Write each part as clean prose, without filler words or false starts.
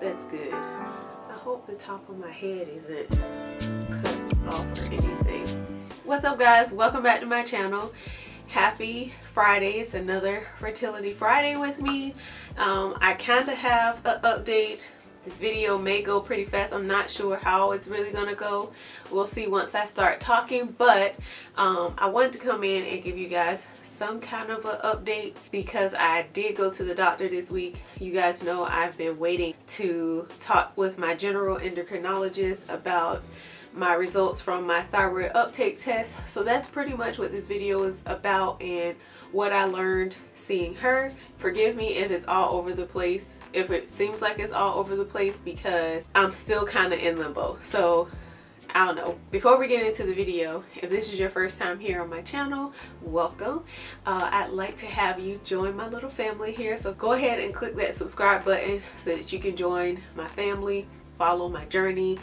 That's good. I hope the top of my head isn't cut off or anything. What's up, guys? Welcome back to my channel. Happy Friday. It's another Fertility Friday with me. I kind of have an update. This video may go pretty fast. I'm not sure how it's really gonna go. We'll see once I start talking, but I wanted to come in and give you guys some kind of an update because I did go to the doctor this week. You guys know I've been waiting to talk with my general endocrinologist about my results from my thyroid uptake test. So that's pretty much what this video is about and what I learned seeing her. Forgive me if it's all over the place, if it seems like it's all over the place, because I'm still kind of in limbo. So I don't know. Before we get into the video, if this is your first time here on my channel, welcome. I'd like to have you join my little family here. So go ahead and click that subscribe button so that you can join my family, follow my journey,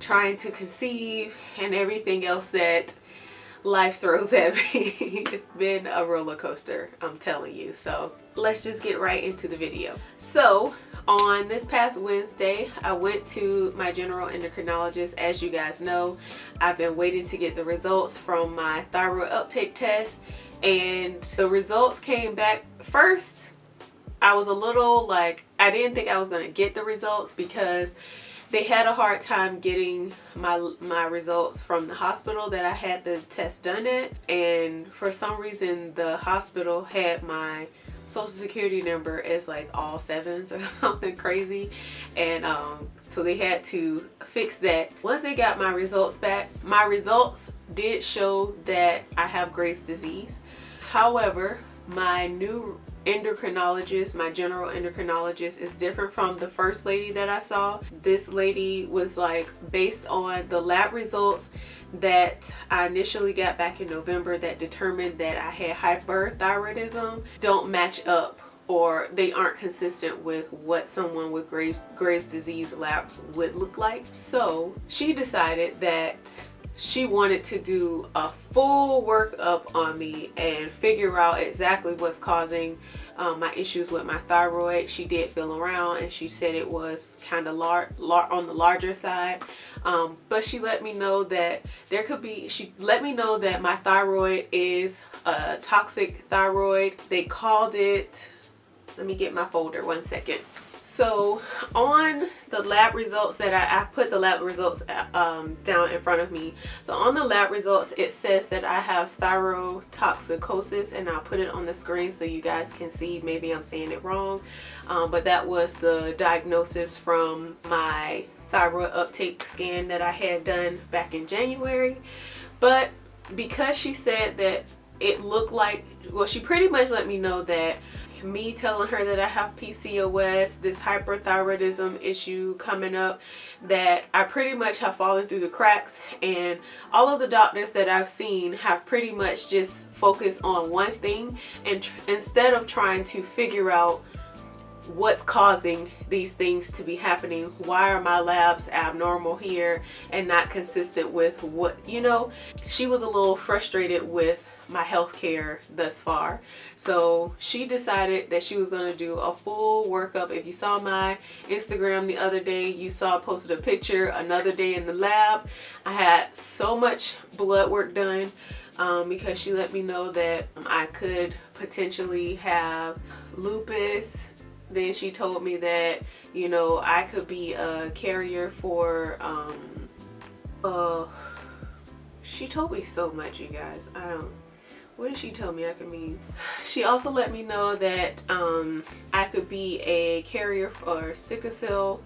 trying to conceive, and everything else that life throws at me. It's been a roller coaster, I'm telling you. So let's just get right into the video. So on this past Wednesday, I went to my general endocrinologist. As you guys know, I've been waiting to get the results from my thyroid uptake test, and the results came back. First, I was a little like, I didn't think I was going to get the results because they had a hard time getting my results from the hospital that I had the test done at, and for some reason the hospital had my social security number as like all sevens or something crazy, and so they had to fix that. Once they got my results back, my results did show that I have Graves' disease. However, my new endocrinologist, my general endocrinologist, is different from the first lady that I saw. This lady was like, based on the lab results that I initially got back in November that determined that I had hyperthyroidism, don't match up, or they aren't consistent with what someone with Graves' disease labs would look like. So she decided that she wanted to do a full workup on me and figure out exactly what's causing my issues with my thyroid. She did feel around and she said it was kind of on the larger side, but she let me know that there could be, she let me know that my thyroid is a toxic thyroid. They called it, let me get my folder one second. So on the lab results that I put the lab results down in front of me. So on the lab results, it says that I have thyrotoxicosis, and I'll put it on the screen so you guys can see. Maybe I'm saying it wrong, but that was the diagnosis from my thyroid uptake scan that I had done back in January. But because she said that it looked like, well, she pretty much let me know that me telling her that I have PCOS, this hyperthyroidism issue coming up, that I pretty much have fallen through the cracks, and all of the doctors that I've seen have pretty much just focused on one thing, and instead of trying to figure out what's causing these things to be happening, why are my labs abnormal here and not consistent with what, you know, she was a little frustrated with my healthcare thus far. So she decided that she was going to do a full workup. If you saw my Instagram the other day, you saw I posted a picture, another day in the lab. I had so much blood work done because she let me know that I could potentially have lupus. Then she told me that, you know, I could be a carrier for she told me so much, you guys. What did she tell me I could be? She also let me know that I could be a carrier for sickle cell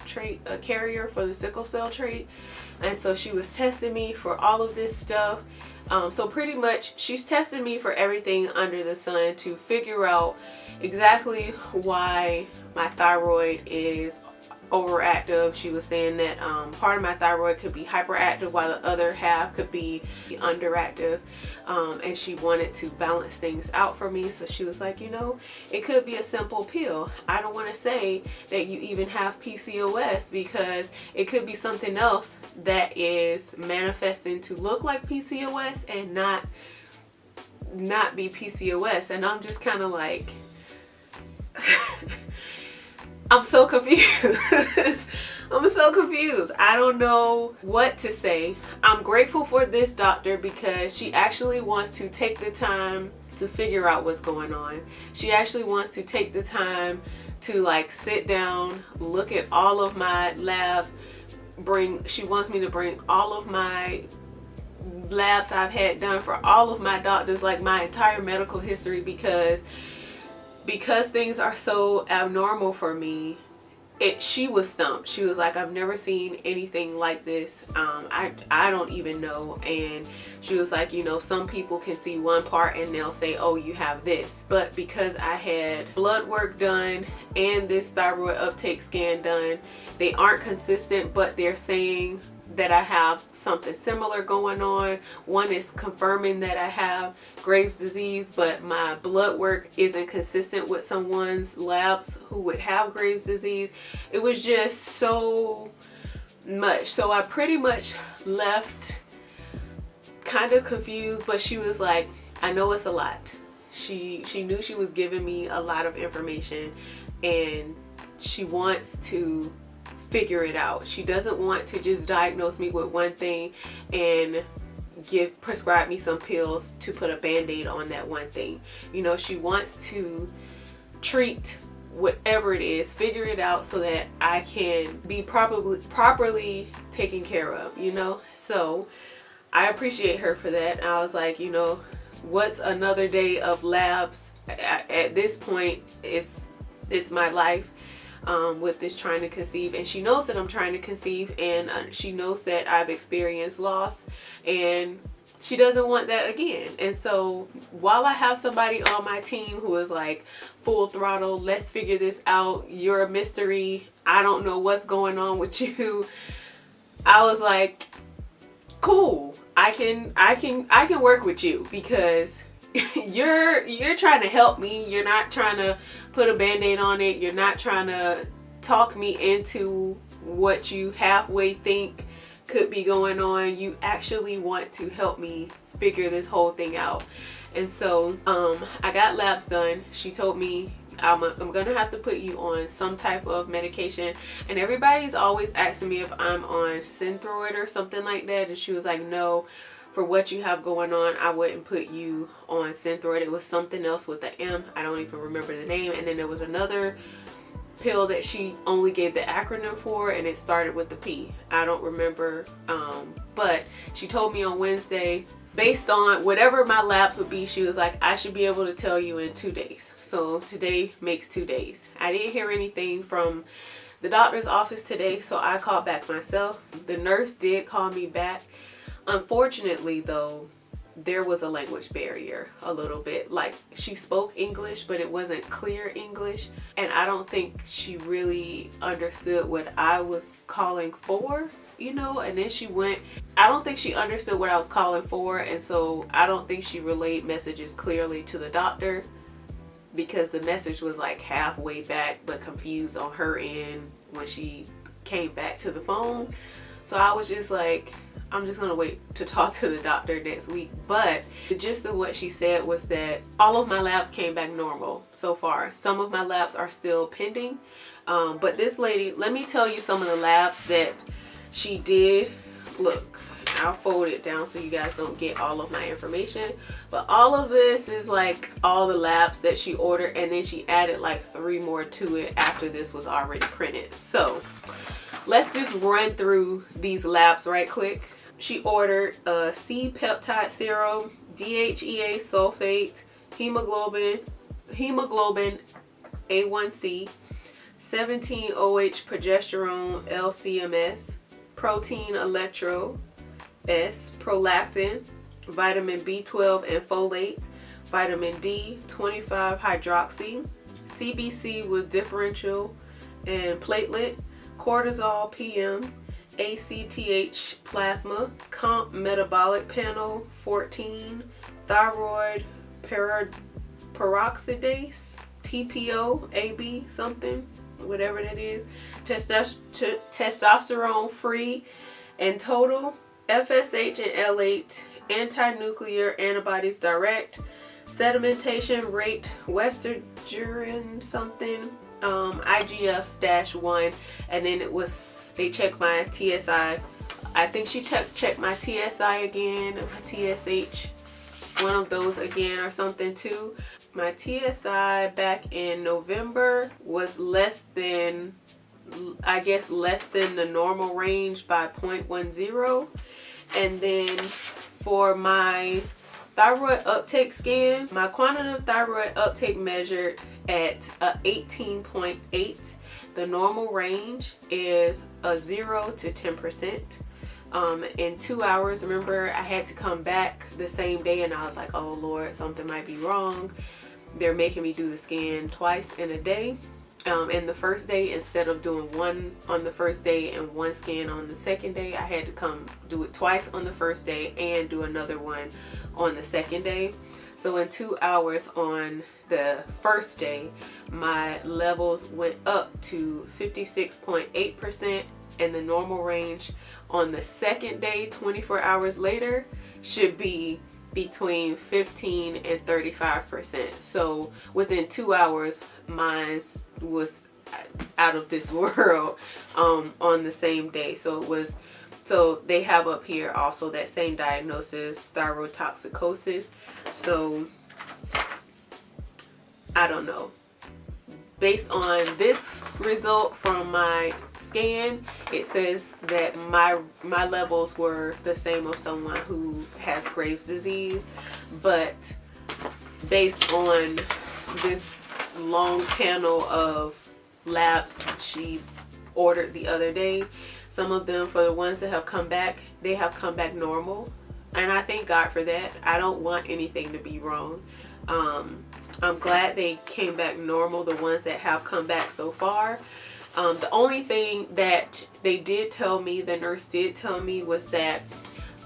trait, a carrier for the sickle cell trait. And so she was testing me for all of this stuff. So pretty much she's tested me for everything under the sun to figure out exactly why my thyroid is overactive. She was saying that part of my thyroid could be hyperactive while the other half could be underactive, and she wanted to balance things out for me. So she was like, you know, it could be a simple pill. I don't want to say that you even have PCOS because it could be something else that is manifesting to look like PCOS and not be PCOS. And I'm just kind of like I'm so confused. I'm so confused. I don't know what to say. I'm grateful for this doctor because she actually wants to take the time to figure out what's going on. She actually wants to take the time to like sit down, look at all of my labs, she wants me to bring all of my labs I've had done for all of my doctors, like my entire medical history, because things are so abnormal for me. She was stumped. She was like, I've never seen anything like this. I don't even know. And she was like, you know, some people can see one part and they'll say, oh, you have this. But because I had blood work done and this thyroid uptake scan done, they aren't consistent, but they're saying that I have something similar going on. One is confirming that I have Graves' disease, but my blood work isn't consistent with someone's labs who would have Graves' disease. It was just so much. So I pretty much left kind of confused, but she was like, I know it's a lot. She knew she was giving me a lot of information, and she wants to figure it out. She doesn't want to just diagnose me with one thing and prescribe me some pills to put a band-aid on that one thing. You know, she wants to treat whatever it is, figure it out so that I can be properly taken care of, you know. So I appreciate her for that. I was like, you know, what's another day of labs? At this point, it's my life. With this trying to conceive, and she knows that I'm trying to conceive, and she knows that I've experienced loss, and she doesn't want that again. And so while I have somebody on my team who is like full throttle, let's figure this out, you're a mystery, I don't know what's going on with you, I was like, cool, I can work with you, because you're trying to help me. You're not trying to put a band-aid on it. You're not trying to talk me into what you halfway think could be going on. You actually want to help me figure this whole thing out. And so I got labs done. She told me I'm gonna have to put you on some type of medication, and everybody's always asking me if I'm on Synthroid or something like that, and she was like, no, for what you have going on, I wouldn't put you on Synthroid. It was something else with the M. I don't even remember the name. And then there was another pill that she only gave the acronym for, and it started with the P. I don't remember. But she told me on Wednesday, based on whatever my labs would be, she was like, I should be able to tell you in 2 days. So today makes 2 days. I didn't hear anything from the doctor's office today, so I called back myself. The nurse did call me back. Unfortunately though, there was a language barrier a little bit. Like, she spoke English, but it wasn't clear English, and I don't think she really understood what I was calling for, you know. And then I don't think she understood what I was calling for, and so I don't think she relayed messages clearly to the doctor, because the message was like halfway back but confused on her end when she came back to the phone. So I was just like, I'm just gonna wait to talk to the doctor next week. But the gist of what she said was that all of my labs came back normal so far. Some of my labs are still pending, but this lady, let me tell you some of the labs that she did. Look, I'll fold it down so you guys don't get all of my information, but all of this is like all the labs that she ordered, and then she added like 3 more to it after this was already printed. So let's just run through these labs right quick. She ordered a C-peptide serum, DHEA sulfate, hemoglobin A1C, 17-OH progesterone LCMS, protein electro S, prolactin, vitamin B12 and folate, vitamin D, 25 hydroxy, CBC with differential and platelet, cortisol PM, ACTH plasma, comp metabolic panel 14, thyroid peroxidase, TPO, AB something, whatever that is, testosterone free and total, FSH and L8, anti-nuclear antibodies direct, sedimentation rate, Western something, IGF-1, and then they checked my TSI. I think she checked my TSI again, my TSH, one of those again or something too. My TSI back in November was less than, I guess, less than the normal range by 0.10. And then for my thyroid uptake scan, my quantitative thyroid uptake measured at 18.8. The normal range is 0 to 10%. In 2 hours, remember, I had to come back the same day, and I was like, oh Lord, something might be wrong. They're making me do the scan twice in a day. And the first day, instead of doing one on the first day and one scan on the second day, I had to come do it twice on the first day and do another one on the second day. So in 2 hours on the first day, my levels went up to 56.8%, and the normal range on the second day, 24 hours later, should be between 15 and 35%. So within 2 hours, mine was out of this world on the same day. So they have up here also that same diagnosis, thyroid toxicosis. So I don't know. Based on this result from my scan, it says that my levels were the same of someone who has Graves' disease, but based on this long panel of labs she ordered the other day, some of them, for the ones that have come back, they have come back normal, and I thank God for that. I don't want anything to be wrong. I'm glad they came back normal, the ones that have come back so far. The only thing that they did tell me, the nurse did tell me, was that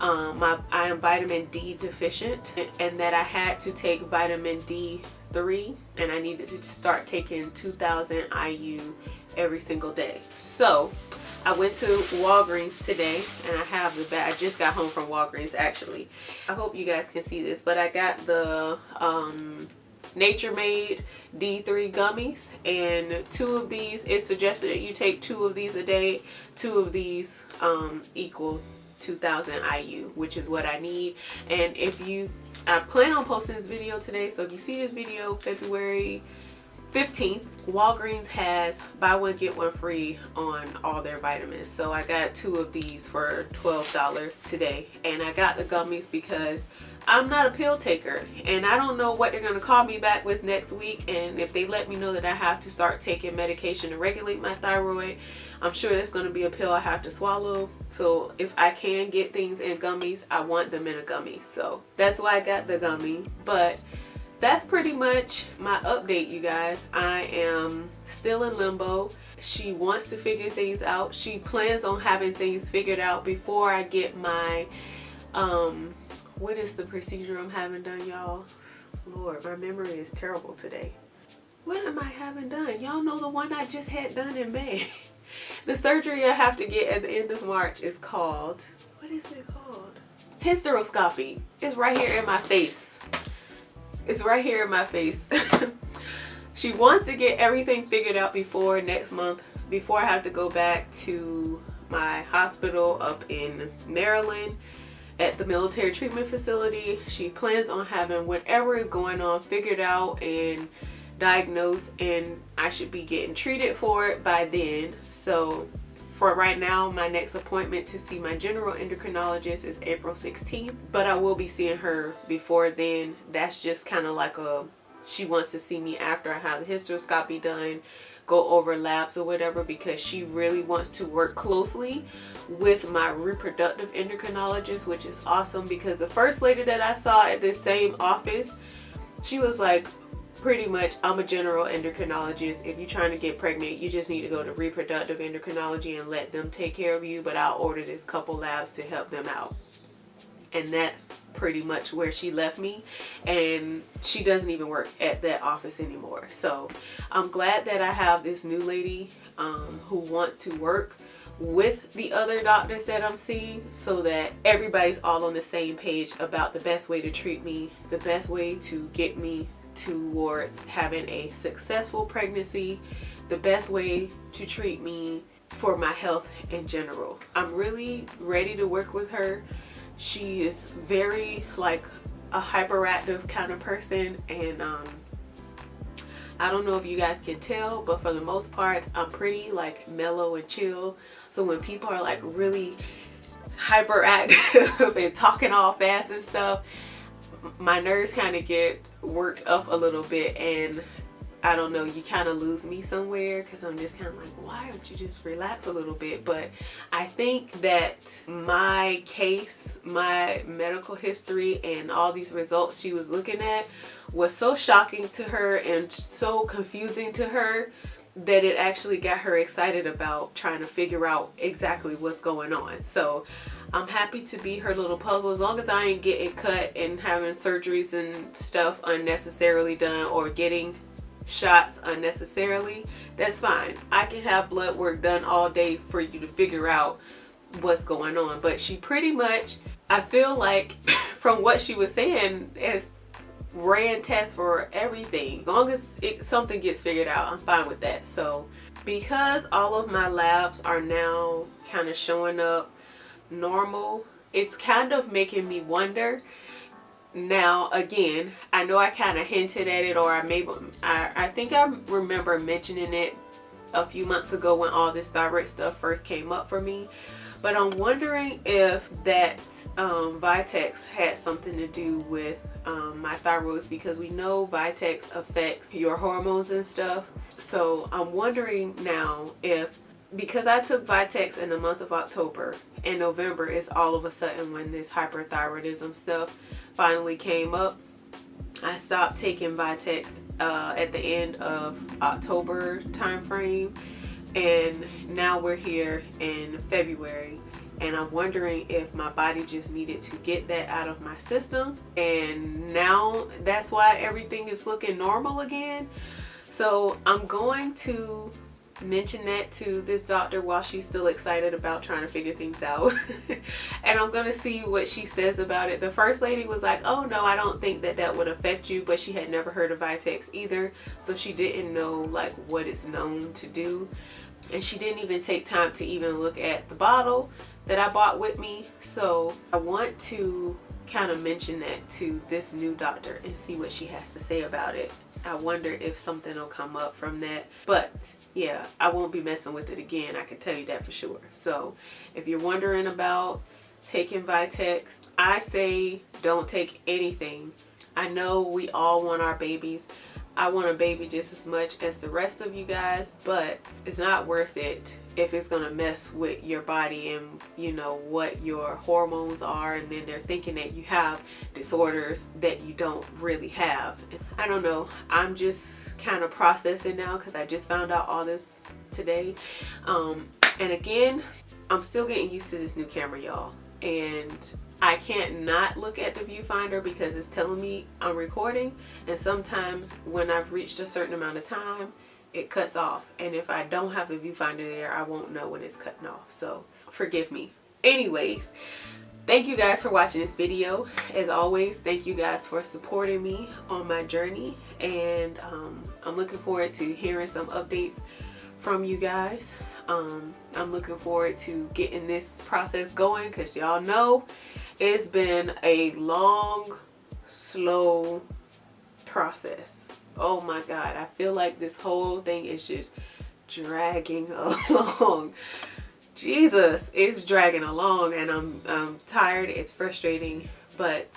I am vitamin D deficient, and that I had to take vitamin D3, and I needed to start taking 2,000 IU every single day. So I went to Walgreens today, and I have the bag. I just got home from Walgreens actually. I hope you guys can see this, but I got the Nature Made D3 gummies, and 2 of these, it's suggested that you take 2 of these a day. 2 of these equal 2,000 IU, which is what I need. And I plan on posting this video today, so if you see this video February 15th, Walgreens has buy one get one free on all their vitamins. So I got 2 of these for $12 today, and I got the gummies because I'm not a pill taker, and I don't know what they're going to call me back with next week. And if they let me know that I have to start taking medication to regulate my thyroid, I'm sure that's going to be a pill I have to swallow. So if I can get things in gummies, I want them in a gummy. So that's why I got the gummy. But that's pretty much my update, you guys. I am still in limbo. She wants to figure things out. She plans on having things figured out before I get my what is the procedure I'm having done, y'all? Lord, my memory is terrible today. What am I having done? Y'all know the one I just had done in May. The surgery I have to get at the end of March is called, what is it called? Hysteroscopy. It's right here in my face. It's right here in my face. She wants to get everything figured out before next month, before I have to go back to my hospital up in Maryland at the military treatment facility. She plans on having whatever is going on figured out and diagnosed, and I should be getting treated for it by then. So for right now, my next appointment to see my general endocrinologist is April 16th, but I will be seeing her before then. That's just kind of like she wants to see me after I have the hysteroscopy done, go over labs or whatever, because she really wants to work closely with my reproductive endocrinologist, which is awesome, because the first lady that I saw at this same office, she was like, pretty much, I'm a general endocrinologist. If you're trying to get pregnant, you just need to go to reproductive endocrinology and let them take care of you, but I'll order this couple labs to help them out. And that's pretty much where she left me, and she doesn't even work at that office anymore. So I'm glad that I have this new lady who wants to work with the other doctors that I'm seeing, so that everybody's all on the same page about the best way to treat me, the best way to get me towards having a successful pregnancy, the best way to treat me for my health in general. I'm really ready to work with her. She is very like a hyperactive kind of person, and I don't know if you guys can tell, but for the most part I'm pretty like mellow and chill. So when people are like really hyperactive and talking all fast and stuff, my nerves kind of get worked up a little bit, and I don't know, you kind of lose me somewhere, because I'm just kind of like, why don't you just relax a little bit? But I think that my case, my medical history, and all these results she was looking at was so shocking to her and so confusing to her that it actually got her excited about trying to figure out exactly what's going on. So I'm happy to be her little puzzle, as long as I ain't getting cut and having surgeries and stuff unnecessarily done, or getting shots unnecessarily. That's fine. I can have blood work done all day for you to figure out what's going on. But she pretty much, I feel like from what she was saying, has ran tests for everything. As long as something gets figured out, I'm fine with that. So because all of my labs are now kind of showing up normal, it's kind of making me wonder. Now again, I know I kind of hinted at it, or I think I remember mentioning it a few months ago when all this thyroid stuff first came up for me, but I'm wondering if that Vitex had something to do with my thyroid, because we know Vitex affects your hormones and stuff. So I'm wondering now if, because I took Vitex in the month of October, and November is all of a sudden when this hyperthyroidism stuff finally came up. I stopped taking Vitex at the end of October time frame, and now we're here in February, and I'm wondering if my body just needed to get that out of my system, and now that's why everything is looking normal again. So I'm going to mention that to this doctor while she's still excited about trying to figure things out. And I'm gonna see what she says about it. The first lady was like, oh no, I don't think that that would affect you, but she had never heard of Vitex either, so she didn't know like what it's known to do, and she didn't even take time to even look at the bottle that I bought with me. So I want to kind of mention that to this new doctor and see what she has to say about it. I wonder if something will come up from that. But yeah, I won't be messing with it again, I can tell you that for sure. So if you're wondering about taking Vitex, I say don't take anything. I know we all want our babies. I want a baby just as much as the rest of you guys, but it's not worth it if it's gonna mess with your body and you know what your hormones are, and then they're thinking that you have disorders that you don't really have. I don't know, I'm just kind of processing now because I just found out all this today. And again, I'm still getting used to this new camera, y'all, and I can't not look at the viewfinder because it's telling me I'm recording, and sometimes when I've reached a certain amount of time it cuts off, and if I don't have the viewfinder there I won't know when it's cutting off, so forgive me. Anyways, thank you guys for watching this video. As always, thank you guys for supporting me on my journey, and I'm looking forward to hearing some updates from you guys. I'm looking forward to getting this process going because y'all know it's been a long, slow process. Oh my God, I feel like this whole thing is just dragging along. Jesus, it's dragging along, and I'm tired. It's frustrating, but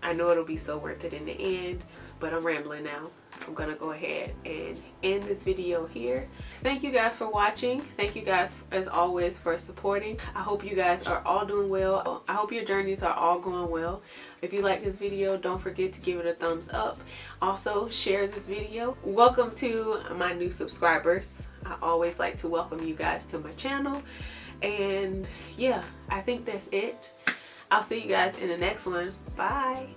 I know it'll be so worth it in the end. But I'm rambling now. I'm gonna go ahead and end this video here. Thank you guys for watching. Thank you guys as always for supporting. I hope you guys are all doing well. I hope your journeys are all going well. If you like this video, don't forget to give it a thumbs up. Also share this video. Welcome to my new subscribers. I always like to welcome you guys to my channel. And yeah, I think that's it. I'll see you guys in the next one. Bye.